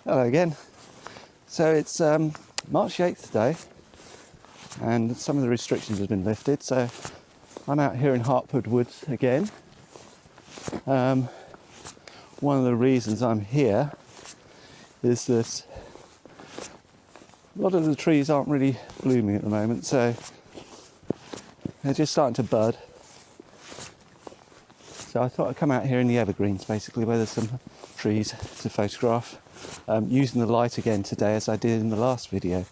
Hello again. So it's March 8th today, and some of the restrictions have been lifted, so I'm out here in Harpford Woods again. One of the reasons I'm here is that a lot of the trees aren't really blooming at the moment, so they're just starting to bud. So I thought I'd come out here in the evergreens, basically, where there's some trees to photograph, using the light again today as I did in the last video.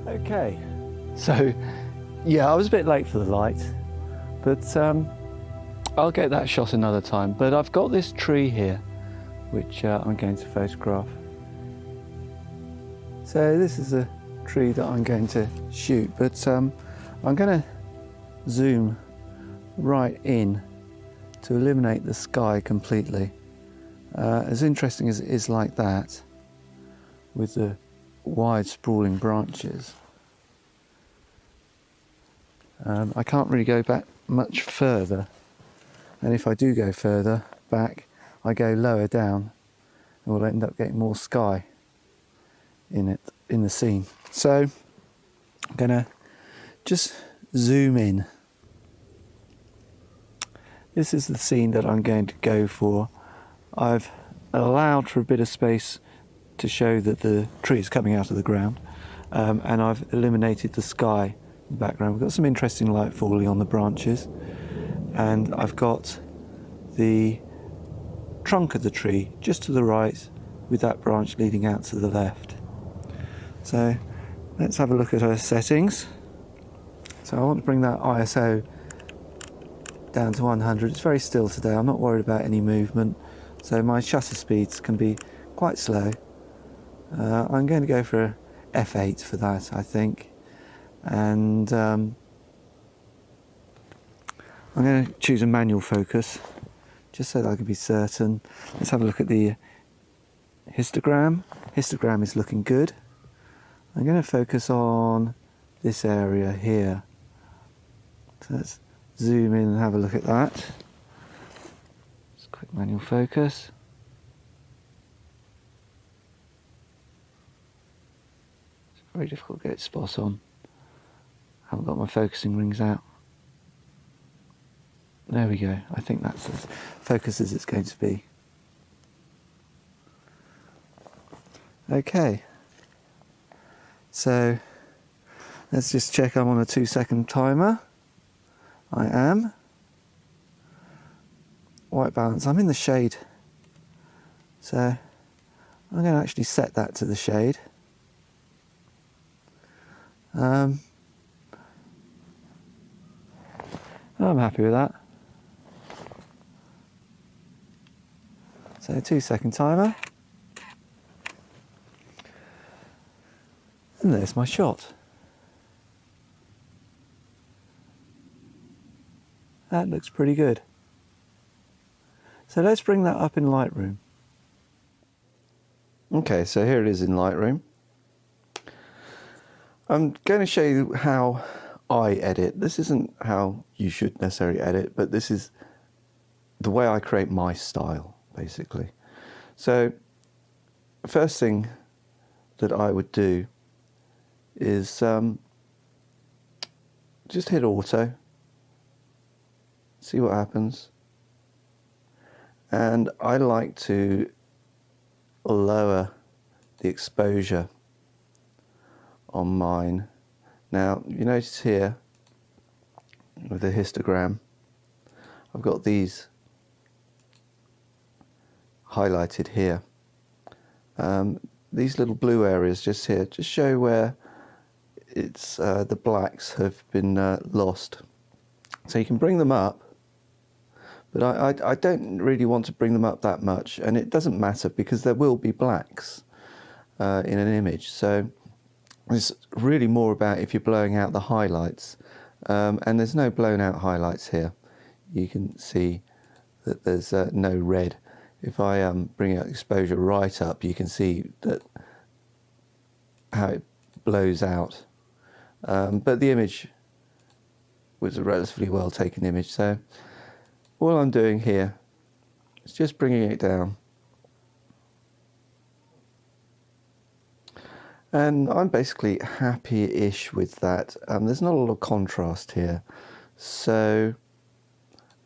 Okay, so yeah, I was a bit late for the light, but I'll get that shot another time. But I've got this tree here which I'm going to photograph. So this is a tree that I'm going to shoot, but I'm going to zoom right in to eliminate the sky completely. As interesting as it is like that, with the wide sprawling branches, I can't really go back much further, and if I do go further back, I go lower down and we'll end up getting more sky in the scene. So I'm gonna just zoom in. This is the scene that I'm going to go for. I've allowed for a bit of space to show that the tree is coming out of the ground, and I've eliminated the sky in the background. We've got some interesting light falling on the branches, and I've got the trunk of the tree just to the right with that branch leading out to the left. So let's have a look at our settings. So I want to bring that ISO down to 100. It's very still today. I'm not worried about any movement, so my shutter speeds can be quite slow. I'm going to go for a f8 for that, I think, and I'm going to choose a manual focus just so that I can be certain. Let's have a look at the histogram. Histogram is looking good. I'm going to focus on this area here. So let's zoom in and have a look at that. Just quick manual focus. It's very difficult to get it spot on. I haven't got my focusing rings out. There we go. I think that's as focused as it's going to be. Okay. So let's just check I'm on a 2-second timer. I am. White balance. I'm in the shade. So I'm going to actually set that to the shade. I'm happy with that. So 2-second timer. And there's my shot. That looks pretty good. So let's bring that up in Lightroom. Okay, so here it is in Lightroom. I'm going to show you how I edit. This isn't how you should necessarily edit, but this is the way I create my style, basically. So the first thing that I would do is just hit auto, see what happens, and I like to lower the exposure on mine. Now you notice here with the histogram I've got these highlighted here. These little blue areas just here just show where it's the blacks have been lost. So you can bring them up, but I don't really want to bring them up that much, and it doesn't matter because there will be blacks in an image. So it's really more about if you're blowing out the highlights, and there's no blown out highlights here. You can see that there's no red. If I bring out exposure right up, you can see that how it blows out but the image was a relatively well taken image, so all I'm doing here is just bringing it down, and I'm basically happy-ish with that. There's not a lot of contrast here, so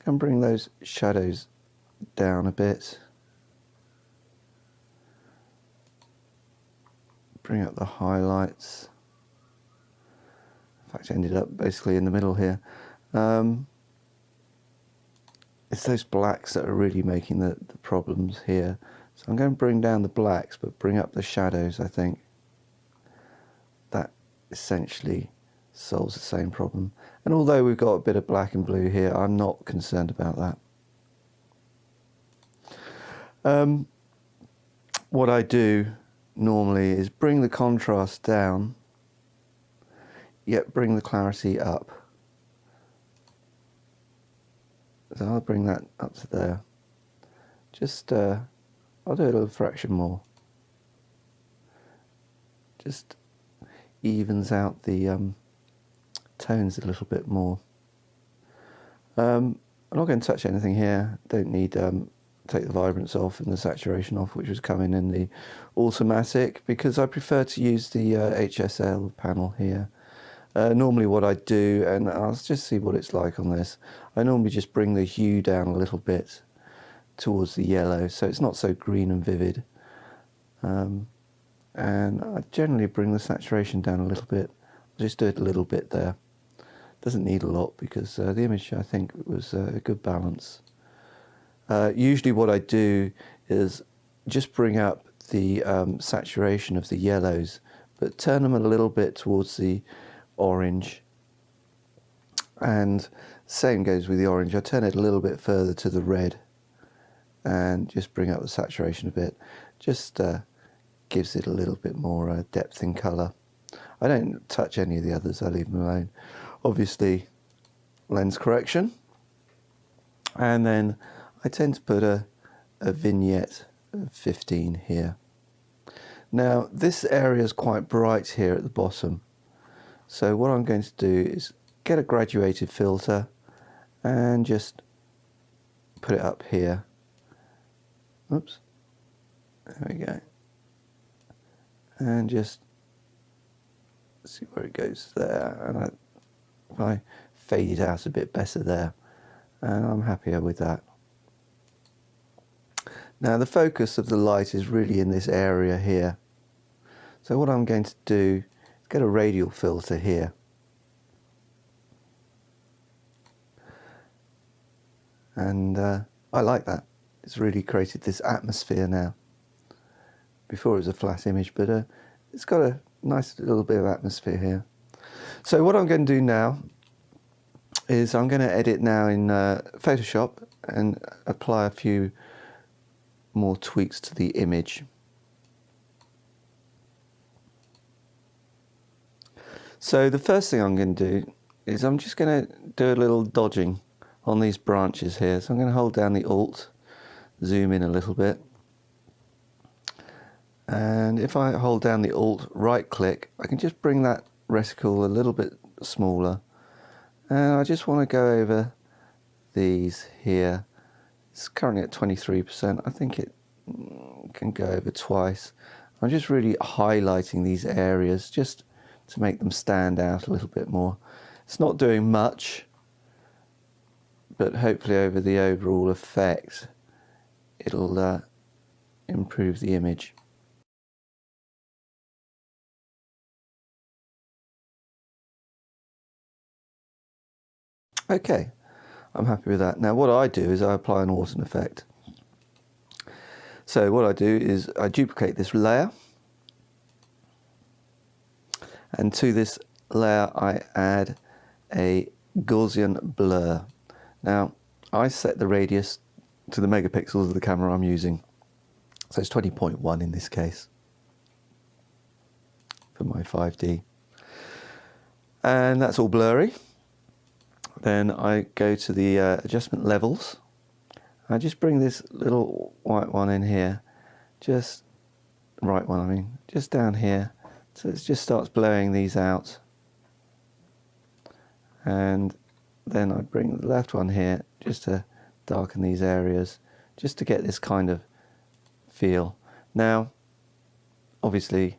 I can bring those shadows down a bit, bring up the highlights. In fact, I ended up basically in the middle here. It's those blacks that are really making the problems here. So I'm going to bring down the blacks, but bring up the shadows. I think that essentially solves the same problem. And although we've got a bit of black and blue here, I'm not concerned about that. What I do normally is bring the contrast down, yet bring the clarity up. So I'll bring that up to there. Just, I'll do it a little fraction more. Just evens out the tones a little bit more. I'm not going to touch anything here. Don't need take the vibrance off and the saturation off, which was coming in the automatic, because I prefer to use the HSL panel here. Normally what I do, and I'll just see what it's like on this, I normally just bring the hue down a little bit towards the yellow, so it's not so green and vivid. And I generally bring the saturation down a little bit. I'll just do it a little bit there. Doesn't need a lot, because the image, I think, was a good balance. Usually what I do is just bring up the saturation of the yellows, but turn them a little bit towards the orange, and same goes with the orange. I turn it a little bit further to the red and just bring up the saturation a bit. Just gives it a little bit more depth in colour. I don't touch any of the others, I leave them alone. Obviously lens correction, and then I tend to put a vignette of 15 here. Now this area is quite bright here at the bottom, so what I'm going to do is get a graduated filter and just put it up here. Oops, there we go. And just see where it goes there, and if I fade it out a bit better there, and I'm happier with that. Now the focus of the light is really in this area here, so what I'm going to do is get a radial filter here, and I like that. It's really created this atmosphere now. Before it was a flat image, but it's got a nice little bit of atmosphere here. So what I'm going to do now is I'm going to edit now in Photoshop and apply a few more tweaks to the image. So the first thing I'm going to do is I'm just going to do a little dodging on these branches here. So I'm going to hold down the Alt, zoom in a little bit, and if I hold down the Alt, right click, I can just bring that reticle a little bit smaller, and I just want to go over these here. It's currently at 23%. I think it can go over twice. I'm just really highlighting these areas just to make them stand out a little bit more. It's not doing much, but hopefully over the overall effect it'll improve the image. Okay, I'm happy with that. Now what I do is I apply an Autumn effect. So what I do is I duplicate this layer, and to this layer I add a Gaussian blur. Now I set the radius to the megapixels of the camera I'm using, so it's 20.1 in this case for my 5D, and that's all blurry. Then I go to the adjustment levels. I just bring this little white one in here, just right one I mean, just down here, so it just starts blowing these out. and then I bring the left one here just to darken these areas, just to get this kind of feel. Now obviously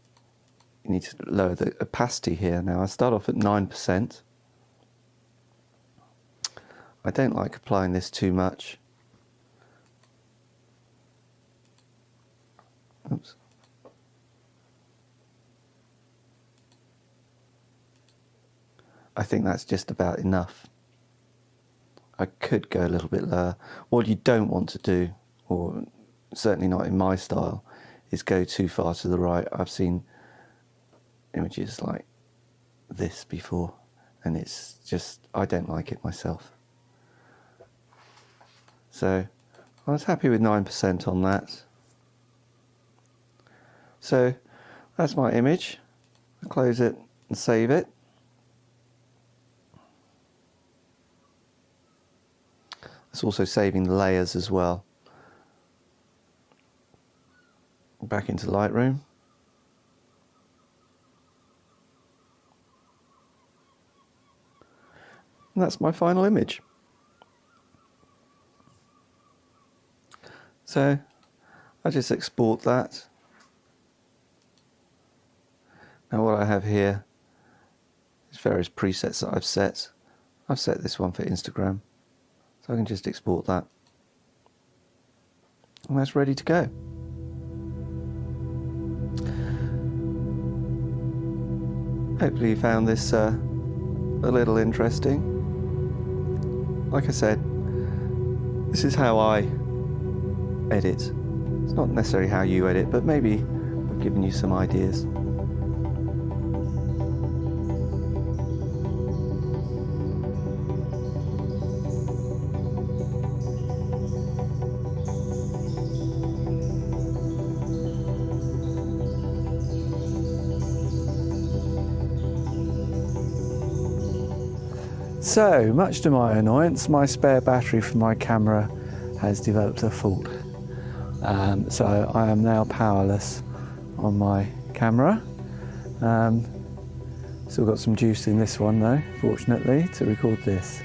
you need to lower the opacity here. Now I start off at 9%. I don't like applying this too much. Oops. I think that's just about enough. I could go a little bit lower. What you don't want to do, or certainly not in my style, is go too far to the right. I've seen images like this before, and it's just, I don't like it myself. So I was happy with 9% on that. So that's my image. I'll close it and save it. It's also saving the layers as well. Back into Lightroom. And that's my final image. So I just export that. Now what I have here is various presets that I've set. I've set this one for Instagram, so I can just export that. And that's ready to go. Hopefully you found this a little interesting. Like I said, this is how I edit. It's not necessarily how you edit, but maybe I've given you some ideas. So, much to my annoyance, my spare battery for my camera has developed a fault. So I am now powerless on my camera. Still got some juice in this one though, fortunately, to record this.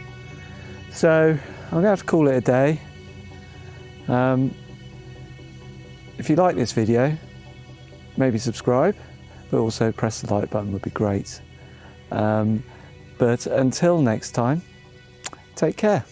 So I'm going to have to call it a day. If you like this video, maybe subscribe, but also press the like button would be great. But until next time, take care.